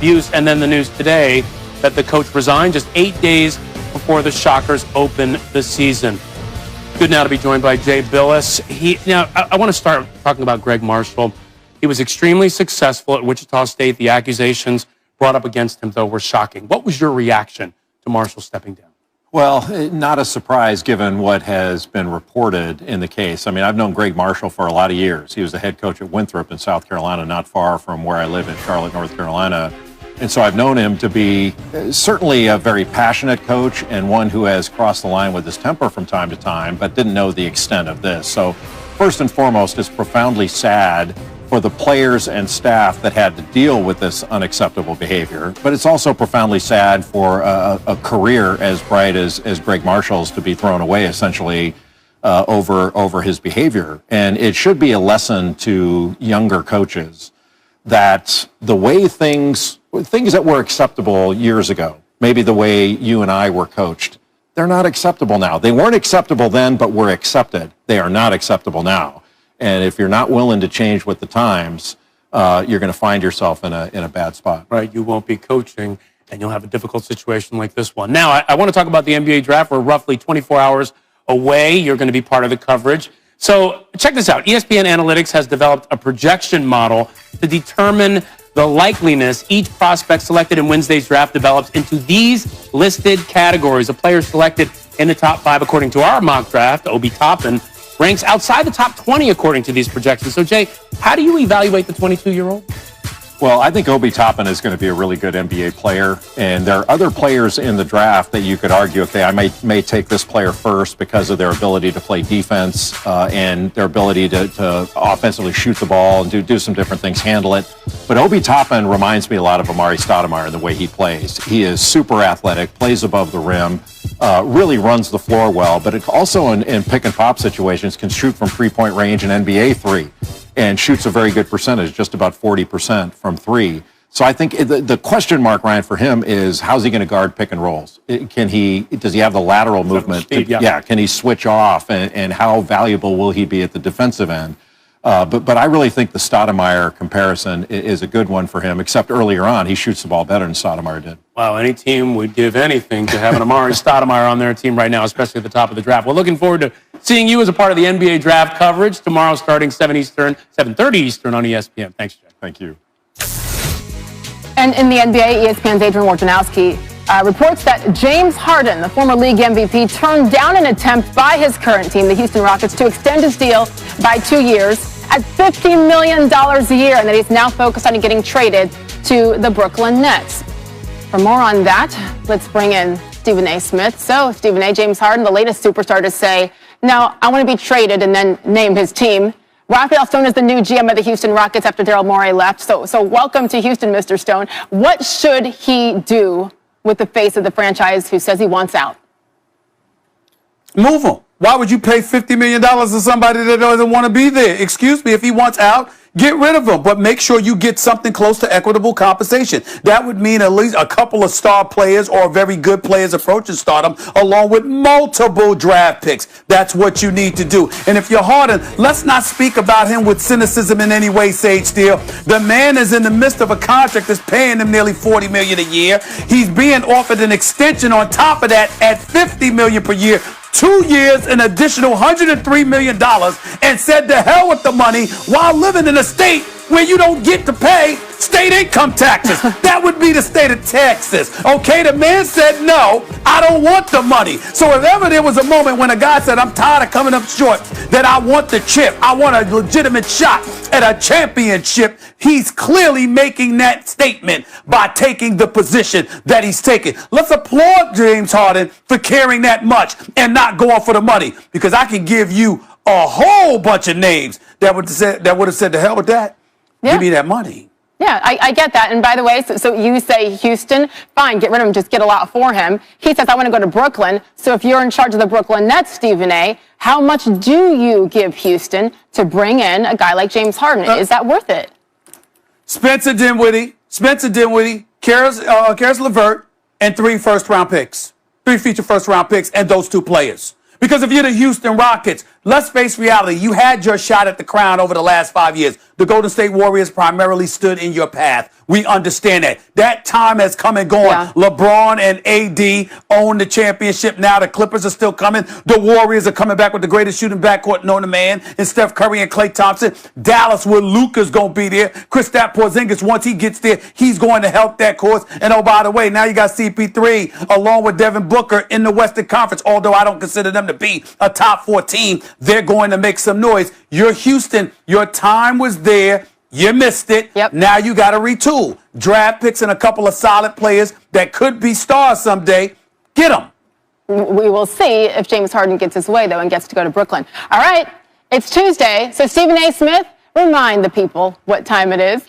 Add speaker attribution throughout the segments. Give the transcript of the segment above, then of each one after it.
Speaker 1: abuse, and then the news today that the coach resigned just 8 days before the Shockers open the season. Good now to be joined by Jay Billis. I want to start talking about Greg Marshall. He was extremely successful at Wichita State. The accusations brought up against him, though, were shocking. What was your reaction to Marshall stepping down?
Speaker 2: Well, not a surprise given what has been reported in the case. I mean, I've known Greg Marshall for a lot of years. He was the head coach at Winthrop in South Carolina, not far from where I live in Charlotte, North Carolina. And so I've known him to be certainly a very passionate coach and one who has crossed the line with his temper from time to time, but didn't know the extent of this. So first and foremost, it's profoundly sad for the players and staff that had to deal with this unacceptable behavior. But it's also profoundly sad for a career as bright as Greg Marshall's to be thrown away essentially over his behavior. And it should be a lesson to younger coaches that the way things that were acceptable years ago, maybe the way you and I were coached, they're not acceptable now. They weren't acceptable then, but were accepted. They are not acceptable now. And if you're not willing to change with the times, you're going to find yourself in a bad spot.
Speaker 1: Right, you won't be coaching, and you'll have a difficult situation like this one. Now, I want to talk about the NBA draft. We're roughly 24 hours away. You're going to be part of the coverage. So check this out. ESPN Analytics has developed a projection model to determine the likeliness each prospect selected in Wednesday's draft develops into these listed categories. A player selected in the top 5 according to our mock draft, Obi Toppin, ranks outside the top 20 according to these projections. So, Jay, how do you evaluate the 22-year-old?
Speaker 2: Well, I think Obi Toppin is going to be a really good NBA player, and there are other players in the draft that you could argue, okay, I may take this player first because of their ability to play defense and their ability to offensively shoot the ball and do some different things, handle it. But Obi Toppin reminds me a lot of Amari Stoudemire in the way he plays. He is super athletic, plays above the rim, really runs the floor well, but it also in pick and pop situations can shoot from three-point range and NBA three, and shoots a very good percentage, just about 40% from three. So I think the question mark, Ryan, for him is how's he going to guard pick and rolls? Does he have the lateral movement? Can he switch off? And how valuable will he be at the defensive end? But I really think the Stoudemire comparison is a good one for him, except earlier on, he shoots the ball better than Stoudemire did.
Speaker 1: Wow, any team would give anything to have an Amari Stoudemire on their team right now, especially at the top of the draft. We're looking forward to seeing you as a part of the NBA draft coverage tomorrow starting 7:30 Eastern on ESPN. Thanks, Jay.
Speaker 2: Thank you.
Speaker 3: And in the NBA, ESPN's Adrian Wojnarowski reports that James Harden, the former league MVP, turned down an attempt by his current team, the Houston Rockets, to extend his deal by 2 years at $50 million a year, and that he's now focused on getting traded to the Brooklyn Nets. For more on that, let's bring in Stephen A. Smith. So, Stephen A., James Harden, the latest superstar to say, no, I want to be traded, and then name his team. Rafael Stone is the new GM of the Houston Rockets after Daryl Morey left. So welcome to Houston, Mr. Stone. What should he do with the face of the franchise who says he wants out?
Speaker 4: Move him. Why would you pay $50 million to somebody that doesn't want to be there? Excuse me, if he wants out, get rid of him, but make sure you get something close to equitable compensation. That would mean at least a couple of star players or very good players approaching stardom, along with multiple draft picks. That's what you need to do. And if you're Harden, let's not speak about him with cynicism in any way, Sage Steele. The man is in the midst of a contract that's paying him nearly $40 million a year. He's being offered an extension on top of that at $50 million per year. 2 years, an additional $103 million, and said to hell with the money while living in a state where you don't get to pay state income taxes. That would be the state of Texas. Okay, the man said, no, I don't want the money. So if ever there was a moment when a guy said, I'm tired of coming up short, that I want the chip, I want a legitimate shot at a championship, he's clearly making that statement by taking the position that he's taking. Let's applaud James Harden for caring that much and not going for the money, because I can give you a whole bunch of names that would have said to hell with that.
Speaker 3: Yeah.
Speaker 4: Give me that money.
Speaker 3: Yeah, I get that. And by the way, so you say Houston, fine, get rid of him, just get a lot for him. He says, I want to go to Brooklyn. So if you're in charge of the Brooklyn Nets, Stephen A., how much do you give Houston to bring in a guy like James Harden? Is that worth it?
Speaker 4: Spencer Dinwiddie, Karis LeVert, and 3 first-round picks. 3 future first-round picks and those 2 players. Because if you're the Houston Rockets, Let's face reality. You had your shot at the crown over the last 5 years. The Golden State Warriors primarily stood in your path. We understand that. That time has come and gone.
Speaker 3: Yeah.
Speaker 4: LeBron and AD own the championship now. The Clippers are still coming. The Warriors are coming back with the greatest shooting backcourt known to man in Steph Curry and Klay Thompson. Dallas, where Luka's going to be there. Kristaps Porzingis, once he gets there, he's going to help that cause. And oh, by the way, now you got CP3 along with Devin Booker in the Western Conference. Although I don't consider them to be a top 4 team, they're going to make some noise. You're Houston. Your time was there. You missed it.
Speaker 3: Yep.
Speaker 4: Now you got to retool. Draft picks and a couple of solid players that could be stars someday. Get them.
Speaker 3: We will see if James Harden gets his way, though, and gets to go to Brooklyn. All right, it's Tuesday, so Stephen A. Smith, remind the people what time it is.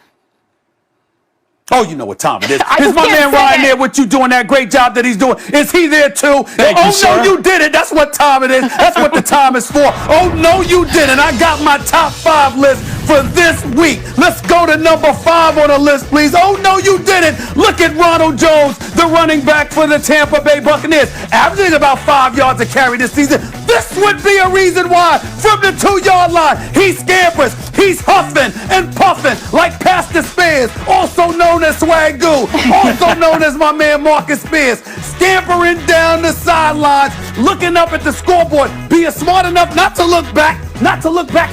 Speaker 4: Oh, you know what time it is.
Speaker 3: I
Speaker 4: Is
Speaker 3: just
Speaker 4: my
Speaker 3: can't
Speaker 4: man
Speaker 3: say
Speaker 4: Ryan
Speaker 3: it.
Speaker 4: there with you doing that great job that he's doing? Is he there too?
Speaker 2: Thank you,
Speaker 4: Oh,
Speaker 2: sir.
Speaker 4: no, you did it. That's what time it is. That's what the time is for. Oh, no, you didn't. I got my top 5 list for this week. Let's go to number 5 on the list, please. Oh, no, you didn't. Look at Ronald Jones, the running back for the Tampa Bay Buccaneers, averaging about 5 yards a carry this season. This would be a reason why, from the 2-yard line, he scampers. He's huffing and puffing like Pastor Spears, also known as Swagoo, also known as my man Marcus Spears, scampering down the sidelines, looking up at the scoreboard, being smart enough not to look back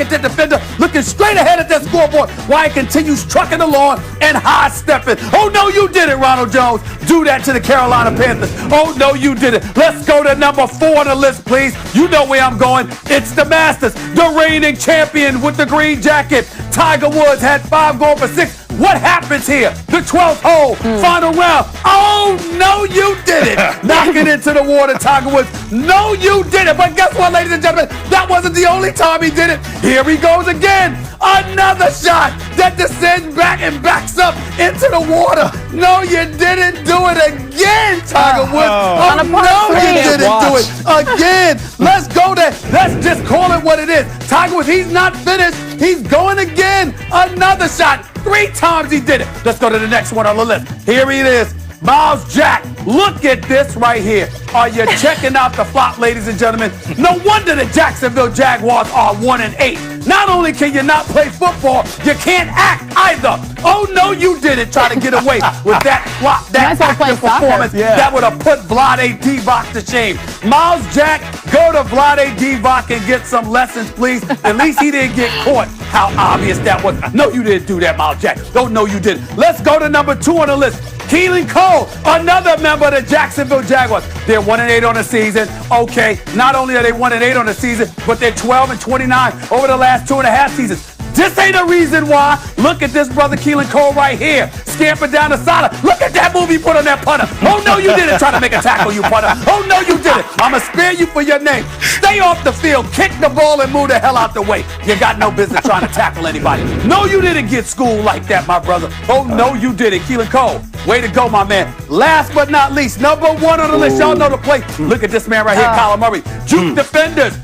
Speaker 4: at the defender, looking straight ahead at that scoreboard while he continues trucking along and high-stepping. Oh, no, you did it, Ronald Jones. Do that to the Carolina Panthers. Oh, no, you did it. Let's go to number 4 on the list, please. You know where I'm going. It's the Masters, the reigning champion with the green jacket. Tiger Woods had 5 going for 6. What happens here? The 12th hole, final round. Oh, no, you did it. Knocking into the water, Tiger Woods. No, you did it. But guess what, ladies and gentlemen? That wasn't the only time he did it. Here he goes again. Another shot that descends back and backs up into the water. No, you didn't do it again, Tiger Woods. Oh, no, you didn't do it again. Let's go there. Let's just call it what it is. Tiger Woods, he's not finished. He's going again. Another shot. 3 times he did it. Let's go to the next one on the list. Here he is. Miles Jack. Look at this right here. Are you checking out the flop, ladies and gentlemen? No wonder the Jacksonville Jaguars are 1-8. Not only can you not play football, you can't act either. Oh, no, you didn't try to get away with that flop, that
Speaker 3: Might as well play
Speaker 4: active
Speaker 3: soccer.
Speaker 4: performance that would have put Vlade Divac to shame. Miles Jack, go to Vlade Divac and get some lessons, please. At least he didn't get caught. How obvious that was. No, you didn't do that, Miles Jack. Don't know you didn't. Let's go to number 2 on the list. Keelan Cole, another member of the Jacksonville Jaguars. They're 1-8 on the season. Okay, not only are they 1-8 on the season, but they're 12-29 over the last 2.5 seasons. This ain't a reason why. Look at this brother Keelan Cole right here. Scampering down the side. Look at that move he put on that punter. Oh, no, you didn't try to make a tackle, you punter. Oh, no, you didn't. I'm going to spare you for your name. Stay off the field, kick the ball, and move the hell out the way. You got no business trying to tackle anybody. No, you didn't get schooled like that, my brother. Oh, no, you didn't. Keelan Cole, way to go, my man. Last but not least, number 1 on the list. Y'all know the play. Look at this man right here, Kyler Murray. Juke defenders.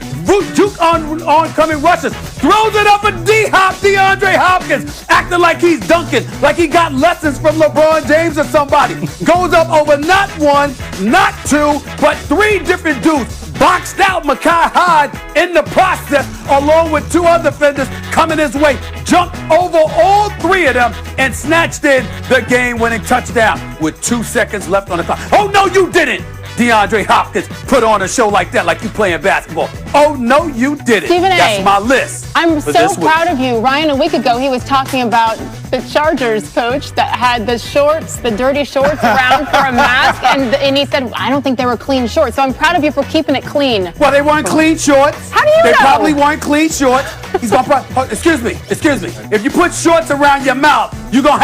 Speaker 4: Juke oncoming rushes. Throws it up at D-Hop, DeAndre Hopkins, acting like he's dunking, like he got lessons from LeBron James or somebody. Goes up over not 1, not 2, but 3 different dudes. Boxed out Mekhi Hyde in the process, along with 2 other defenders coming his way. Jumped over all 3 of them and snatched in the game-winning touchdown with 2 seconds left on the clock. Oh, no, you didn't. DeAndre Hopkins put on a show like that, like you playing basketball. Oh, no, you didn't.
Speaker 3: Stephen A.
Speaker 4: That's my list.
Speaker 3: I'm
Speaker 4: for
Speaker 3: so
Speaker 4: this week.
Speaker 3: proud of you. Ryan, a week ago, he was talking about the Chargers coach that had the shorts, the dirty shorts around for a mask, and he said, I don't think they were clean shorts. So I'm proud of you for keeping it clean.
Speaker 4: Well, they weren't clean shorts.
Speaker 3: How do you
Speaker 4: They
Speaker 3: know?
Speaker 4: probably weren't clean shorts. He's gonna excuse me. If you put shorts around your mouth, you're gonna